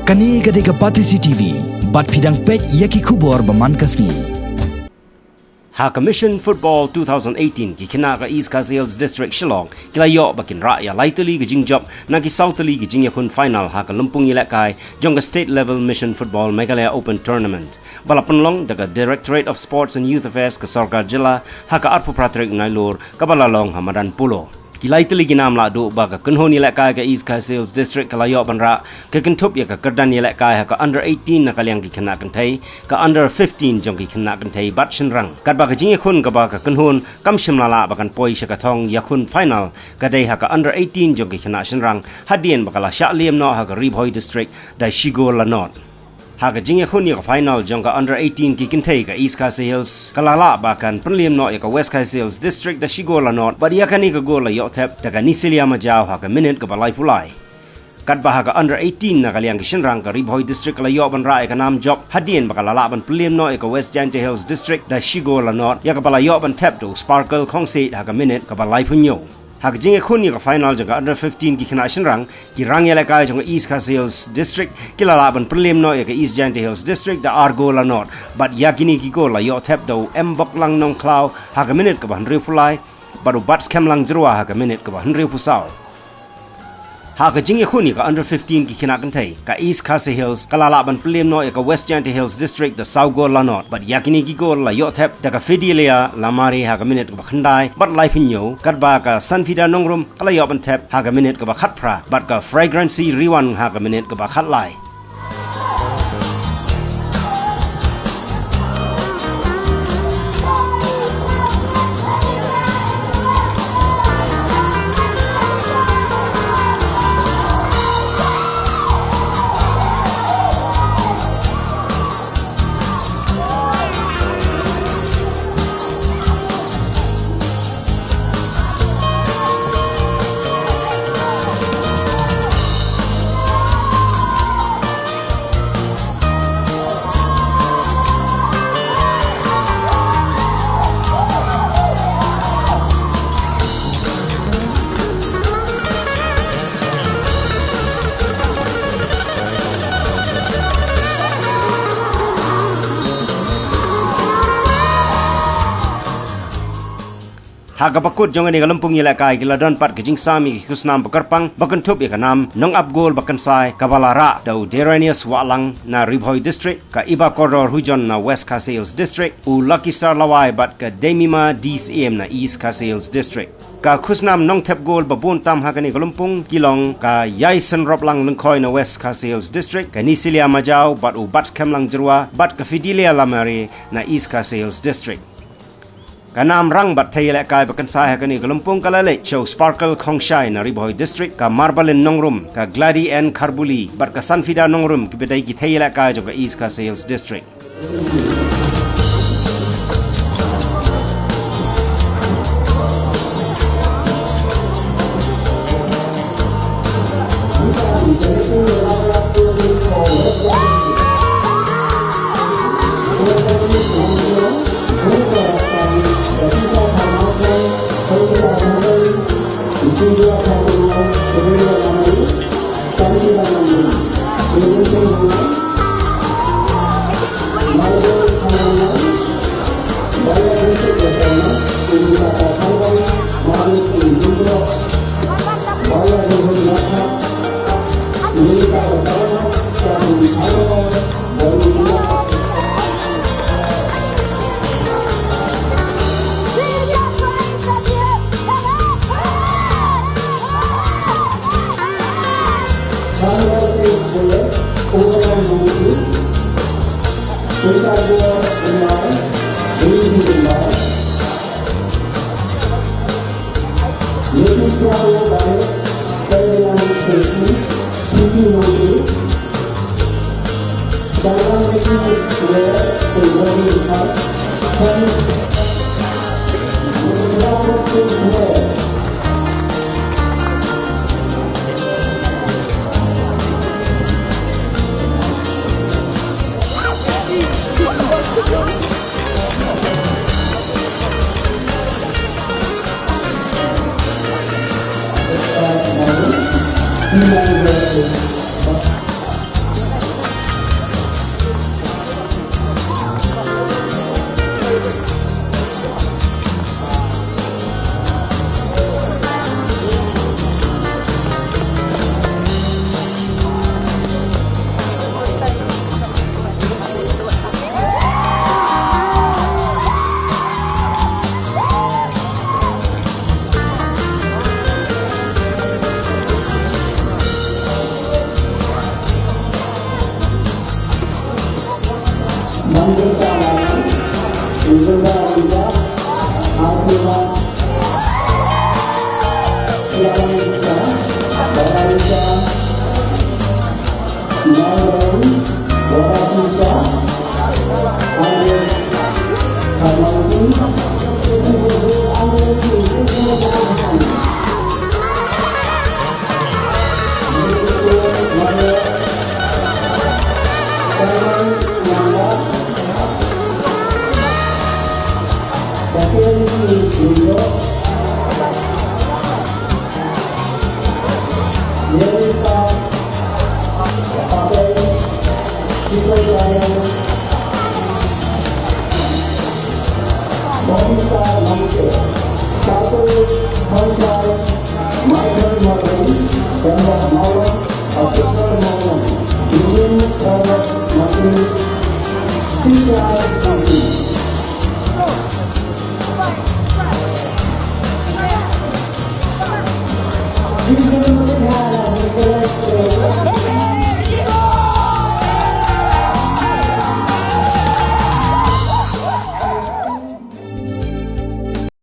Kani gadega Patisi TV, bat pidang pek yaki kubor baman kasni. Commission Football 2018 ki kina ka East Khasi District Shillong kila yo bakin raya Tylli ki jingjop na ki Southly ki jingya final ha ka lumpung ilakai jong state level Mission Football Meghalaya Open Tournament balapan long daga Directorate of Sports and Youth Affairs ka Sarkar Jilla ha ka Arpu Pratrik Nailur ka balalong Hamadan Pulo Kilai Tylli ginam la do baga kunhon ilakai ka East Khasi District kala yo banra ka kintup ya ka kerdan ilakai ha ka under 18 na kalyang ki kena kantai ka under 15 jong ki kena kantai bat shinrang kat baga jing yakun ka baga kunhon kam shimlala bakan poi shaka thong yakun final ka dei ha ka under 18 jong ki kena shinrang hadien bakala shaliem no ha ka Ribhoi District da shigo la not Haga jing yakun ya final jong ka under 18 ki kintay ka East Khasi Hills kalala bakan penlim no ya ka West Khasi Hills District da shigola not but yakani ka gola yotep daga nisilia majaw haga minute ka balai pulai kat bahaga under 18 na kaliang kishinrang ka Ribhoi District la yo ban ra ka nam job hadien bakalala ban penlim no ya ka West Giant Hills District da shigola not ya ka balai yo ban tap do sparkle kongsi haga minute ka balai punyo Hak jing kun ni ka final jaga under 15 ki kena shinrang ki rang yala ka jong East Khasi Hills District kila laban prelim no ya ka East Giant Hills District da argo la not but yakini ki go la yo tap do mbok lang nong cloud hak minute ka ban riu fulai baru bats kem lang jrua hak minute ka ban riu pusau Hak jing kun ni ka under 15 ki kena kantai ka East Khasi Hills kala laban prelim no ya ka West Giant Hills District da saugo la not but yakini ki go la yo tap da ka Fidelia lamari hak minute ka khandai but life inyo kat ba ka Sanfida nongrum kala yo ban tap hak minute ka ba khatpra but ka fragrancy riwan hak minute ka ba khatlai Haga bakut jong ni galumpung ilakai gila don pat gijing sami kusnam bakarpang bakan tup ya kanam nong abgol bakan sai kabalara dau deranius walang na Ribhoi District ka iba koror hujon na West Khasi Hills District u Lucky Star lawai bat ka Demima DCM na East Khasi Hills District ka kusnam nong tep gol babun tam hagani galumpung kilong ka yaisen roplang nengkoi na West Khasi Hills District ka nisilia majau bat u bats kemlang jerua bat ka Fidelia lamari na East Khasi Hills District Kanam rang bat thayla kai bakan sai hakani galumpung kalale show sparkle khongshai na Ribhoi District ka Marbalin nongrum ka Gladi and Kharbuli bat ka Sanfida nongrum ki bedai ki thayla kai jo ka East Khasi Hills District Ini